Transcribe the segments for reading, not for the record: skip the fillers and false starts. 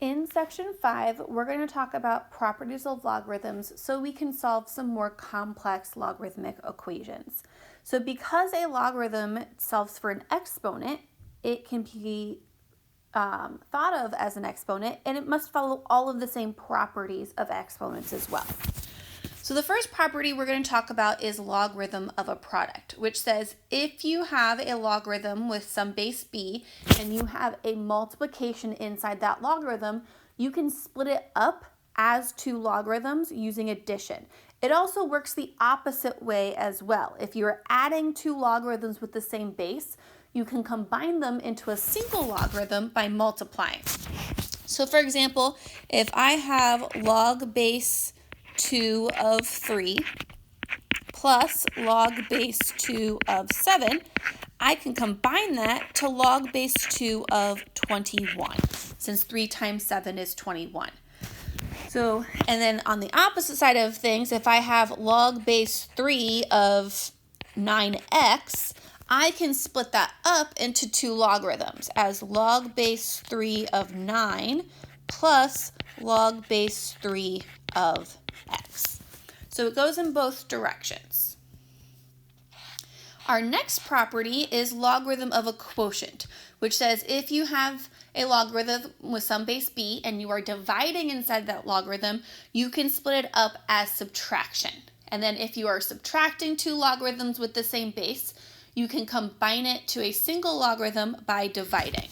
In section 5, we're going to talk about properties of logarithms so we can solve some more complex logarithmic equations. So because a logarithm solves for an exponent, it can be thought of as an exponent, and it must follow all of the same properties of exponents as well. So the first property we're going to talk about is logarithm of a product, which says if you have a logarithm with some base b and you have a multiplication inside that logarithm, you can split it up as two logarithms using addition. It also works the opposite way as well. If you're adding two logarithms with the same base, you can combine them into a single logarithm by multiplying. So for example, if I have log base 2 of 3 plus log base 2 of 7, I can combine that to log base 2 of 21, since 3 times 7 is 21. So, and then on the opposite side of things, if I have log base 3 of 9x, I can split that up into two logarithms as log base 3 of 9 plus log base 3 of x. So it goes in both directions. Our next property is logarithm of a quotient, which says if you have a logarithm with some base b and you are dividing inside that logarithm, you can split it up as subtraction. And then if you are subtracting two logarithms with the same base, you can combine it to a single logarithm by dividing.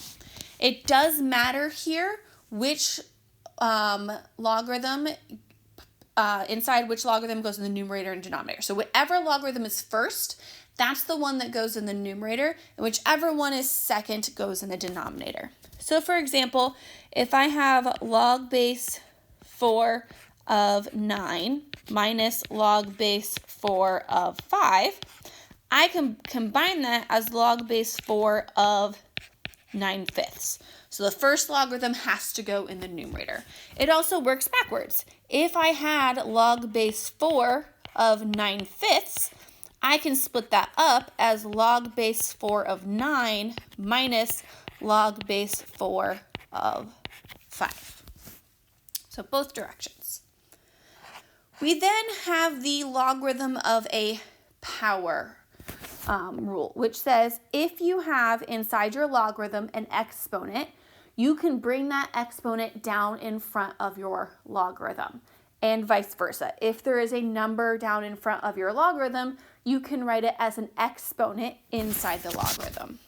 It does matter here which logarithm inside which logarithm goes in the numerator and denominator. So whatever logarithm is first, that's the one that goes in the numerator, and whichever one is second goes in the denominator. So for example, if I have log base 4 of 9 minus log base 4 of 5, I can combine that as log base 4 of 9/5. So the first logarithm has to go in the numerator. It also works backwards. If I had log base 4 of 9/5, I can split that up as log base 4 of 9 minus log base 4 of 5. So both directions. We then have the logarithm of a power rule, which says if you have inside your logarithm an exponent, you can bring that exponent down in front of your logarithm, and vice versa. If there is a number down in front of your logarithm, you can write it as an exponent inside the logarithm.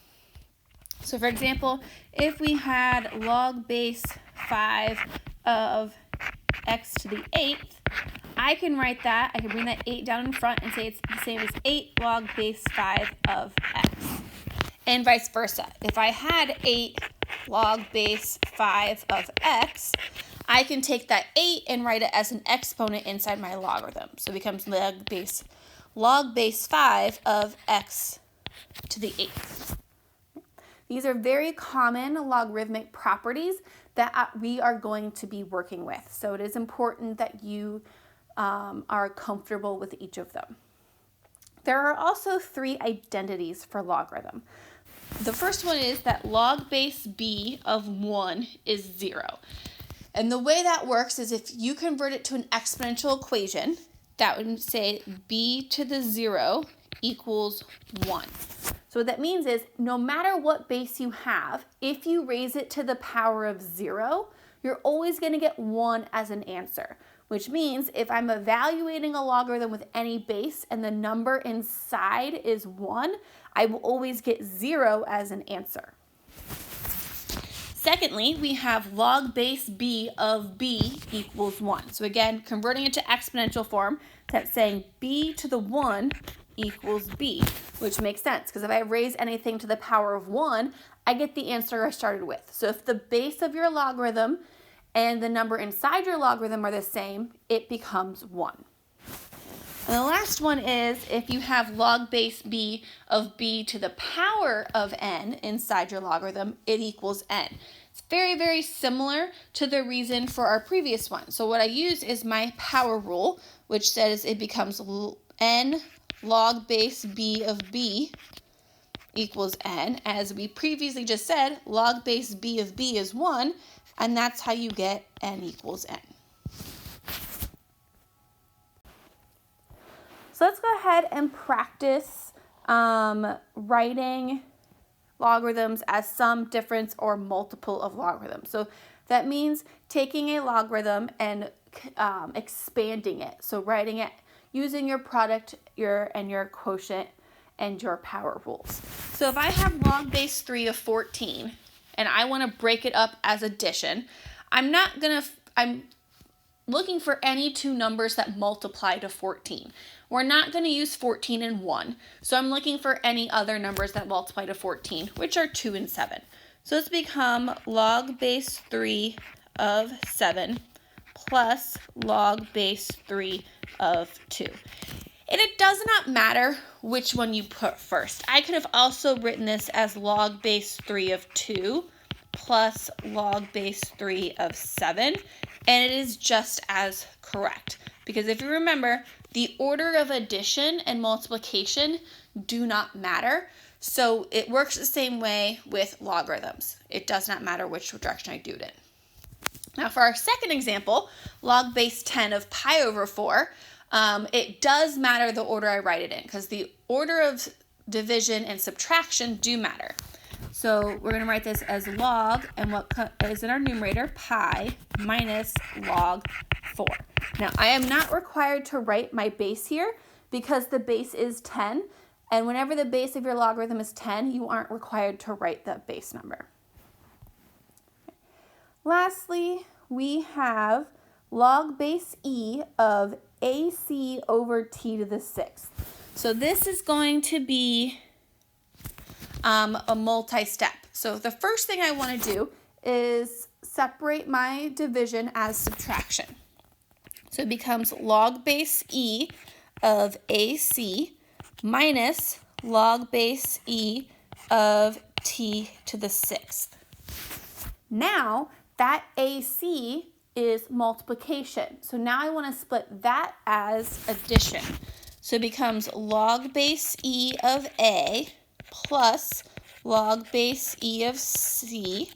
So for example, if we had log base 5 of x to the 8th, I can write that, I can bring that 8 down in front and say it's the same as 8 log base 5 of x. And vice versa. If I had 8 log base 5 of x, I can take that 8 and write it as an exponent inside my logarithm. So it becomes log base 5 of x to the 8th. These are very common logarithmic properties that we are going to be working with. So it is important that you are comfortable with each of them. There are also 3 identities for logarithm. The first one is that log base b of 1 is 0. And the way that works is if you convert it to an exponential equation, that would say b to the 0 equals 1. So what that means is no matter what base you have, if you raise it to the power of 0, you're always going to get 1 as an answer, which means if I'm evaluating a logarithm with any base and the number inside is 1, I will always get 0 as an answer. Secondly, we have log base b of b equals 1. So again, converting it to exponential form, that's saying b to the 1 equals b, which makes sense because if I raise anything to the power of 1, I get the answer I started with. So if the base of your logarithm and the number inside your logarithm are the same, it becomes 1. And the last one is if you have log base b of b to the power of n inside your logarithm, it equals n. It's very, very similar to the reason for our previous one. So what I use is my power rule, which says it becomes n log base b of b equals n. As we previously just said, log base b of b is 1. and that's how you get n equals n. So let's go ahead and practice writing logarithms as sum, difference, or multiple of logarithms. So that means taking a logarithm and expanding it. So writing it using your product, your quotient, and your power rules. So if I have log base 3 of 14 and I want to break it up as addition, I'm looking for any two numbers that multiply to 14. We're not going to use 14 and 1, so I'm looking for any other numbers that multiply to 14, which are 2 and 7. So it's become log base 3 of 7 plus log base 3 of 2. And it does not matter which one you put first. I could have also written this as log base 3 of 2 plus log base 3 of 7, and it is just as correct. Because if you remember, the order of addition and multiplication do not matter. So it works the same way with logarithms. It does not matter which direction I do it in. Now for our second example, log base 10 of pi over 4, it does matter the order I write it in because the order of division and subtraction do matter. So we're going to write this as log, and what is in our numerator, pi minus log 4. Now I am not required to write my base here because the base is 10, and whenever the base of your logarithm is 10, you aren't required to write the base number. Lastly, we have log base e of ac over t to the 6th. So this is going to be a multi-step. So the first thing I want to do is separate my division as subtraction. So it becomes log base e of ac minus log base e of t to the 6th. Now that ac is multiplication. So now I want to split that as addition. So it becomes log base e of a plus log base e of c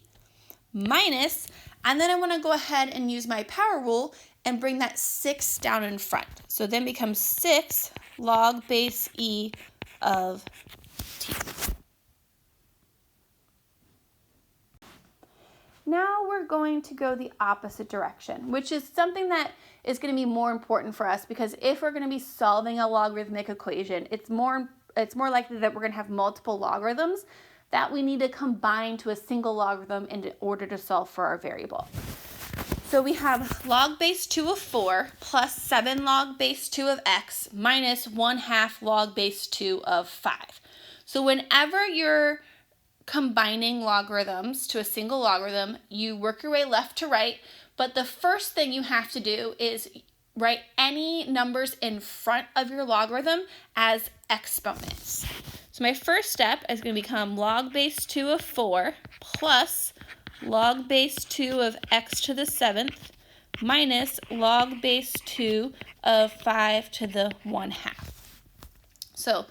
minus, and then I want to go ahead and use my power rule and bring that 6 down in front. So then becomes 6 log base e of t. Now we're going to go the opposite direction, which is something that is going to be more important for us because if we're going to be solving a logarithmic equation, it's more likely that we're going to have multiple logarithms that we need to combine to a single logarithm in order to solve for our variable. So we have log base 2 of 4 plus 7 log base 2 of x minus 1/2 log base 2 of 5. So whenever you're combining logarithms to a single logarithm, you work your way left to right, but the first thing you have to do is write any numbers in front of your logarithm as exponents. So my first step is going to become log base 2 of 4 plus log base 2 of x to the 7th minus log base 2 of 5 to the 1/2. So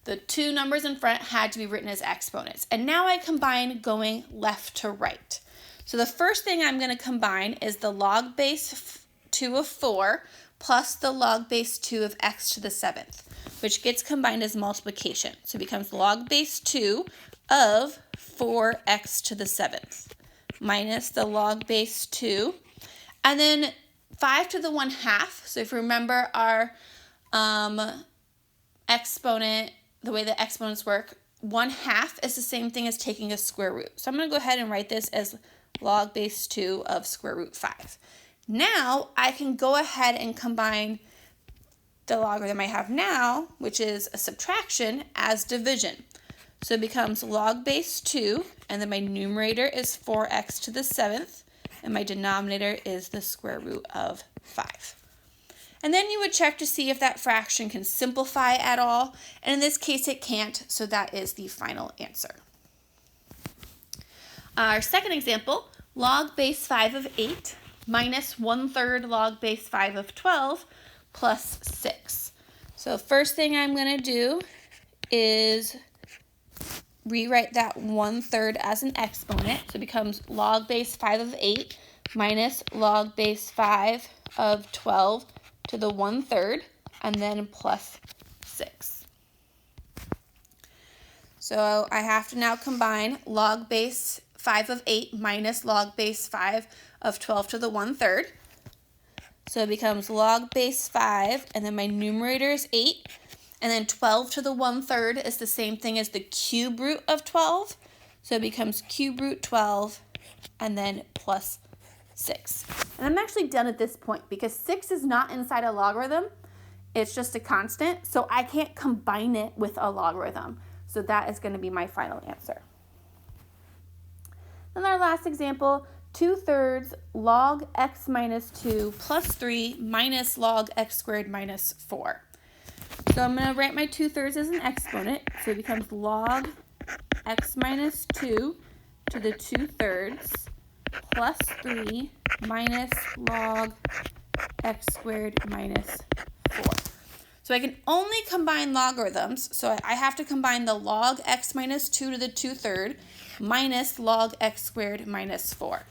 the two numbers in front had to be written as exponents. And now I combine going left to right. So the first thing I'm going to combine is the log base 2 of 4 plus the log base 2 of x to the 7th, which gets combined as multiplication. So it becomes log base 2 of 4x to the 7th minus the log base 2. And then 5 to the 1/2. So if you remember our exponent, the way the exponents work, 1/2 is the same thing as taking a square root. So I'm going to go ahead and write this as log base 2 of square root 5. Now I can go ahead and combine the logarithm I have now, which is a subtraction, as division. So it becomes log base 2, and then my numerator is 4x to the 7th, and my denominator is the square root of 5. And then you would check to see if that fraction can simplify at all, and in this case it can't, so that is the final answer. Our second example, log base 5 of 8 minus 1/3 log base 5 of 12 plus 6. So first thing I'm going to do is rewrite that 1/3 as an exponent. So it becomes log base 5 of 8 minus log base 5 of 12 to the 1/3, and then plus 6. So I have to now combine log base 5 of 8 minus log base 5 of 12 to the 1/3. So it becomes log base 5, and then my numerator is 8, and then 12 to the 1/3 is the same thing as the cube root of 12. So it becomes cube root 12, and then plus 6. And I'm actually done at this point because 6 is not inside a logarithm. It's just a constant, so I can't combine it with a logarithm. So that is going to be my final answer. Then our last example, 2/3 log x minus 2 plus 3 minus log x squared minus 4. So I'm going to write my 2/3 as an exponent. So it becomes log x minus 2 to the 2/3 plus 3 minus log x squared minus 4. So I can only combine logarithms, so I have to combine the log x minus 2 to the 2/3 minus log x squared minus 4.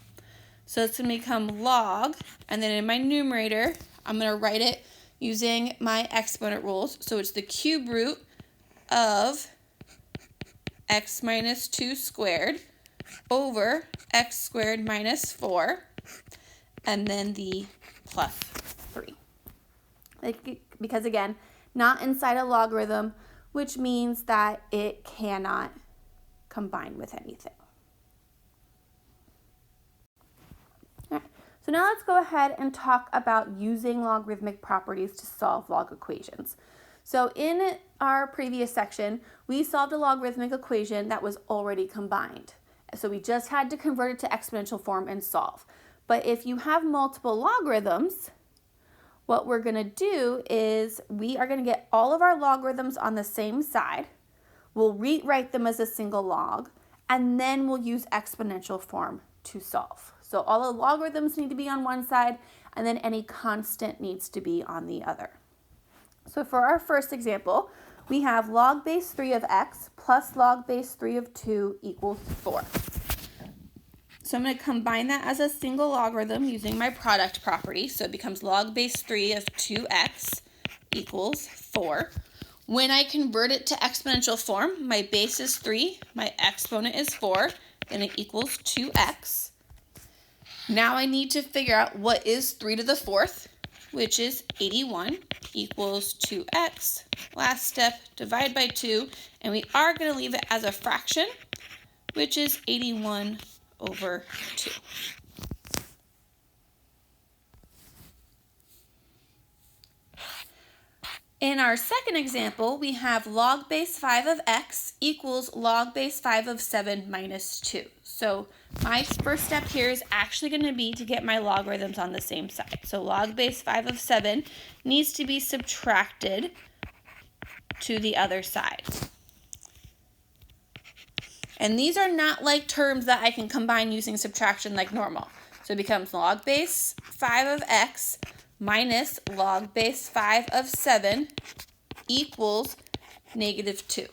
So it's going to become log, and then in my numerator, I'm going to write it using my exponent rules. So it's the cube root of x minus 2 squared over x squared minus 4, and then the plus 3. Because again, not inside a logarithm, which means that it cannot combine with anything. All right. So now let's go ahead and talk about using logarithmic properties to solve log equations. So in our previous section, we solved a logarithmic equation that was already combined. So we just had to convert it to exponential form and solve. But if you have multiple logarithms, what we're going to do is we are going to get all of our logarithms on the same side. We'll rewrite them as a single log, and then we'll use exponential form to solve. So all the logarithms need to be on one side, and then any constant needs to be on the other. So for our first example, we have log base 3 of x plus log base 3 of 2 equals 4. So I'm going to combine that as a single logarithm using my product property. So it becomes log base 3 of 2x equals 4. When I convert it to exponential form, my base is 3, my exponent is 4, then it equals 2x. Now I need to figure out what is 3 to the 4th, which is 81, equals 2x. Last step, divide by 2, and we are going to leave it as a fraction, which is 81 over 2. In our second example, we have log base 5 of x equals log base 5 of 7 minus 2. So my first step here is actually going to be to get my logarithms on the same side. So log base 5 of 7 needs to be subtracted to the other side. And these are not like terms that I can combine using subtraction like normal. So it becomes log base 5 of x minus log base 5 of 7 equals negative 2.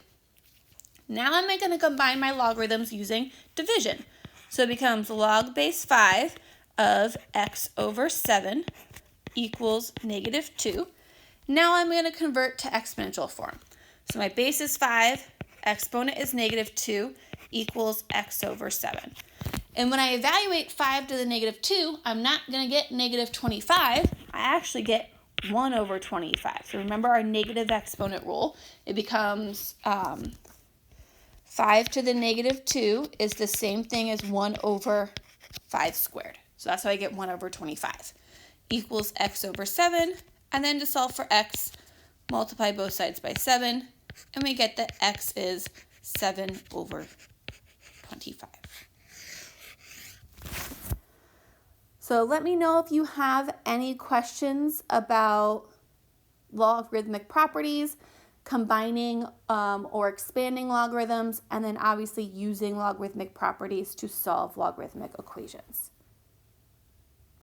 Now I'm going to combine my logarithms using division. So it becomes log base 5 of x over 7 equals negative 2. Now I'm going to convert to exponential form. So my base is 5, exponent is negative 2, equals x over 7. And when I evaluate 5 to the negative 2, I'm not going to get negative 25. I actually get 1 over 25. So remember our negative exponent rule. It becomes 5 to the negative 2 is the same thing as 1 over 5 squared. So that's how I get 1 over 25. Equals x over 7. And then to solve for x, multiply both sides by 7. And we get that x is 7 over 25. So let me know if you have any questions about logarithmic properties, combining or expanding logarithms, and then obviously using logarithmic properties to solve logarithmic equations.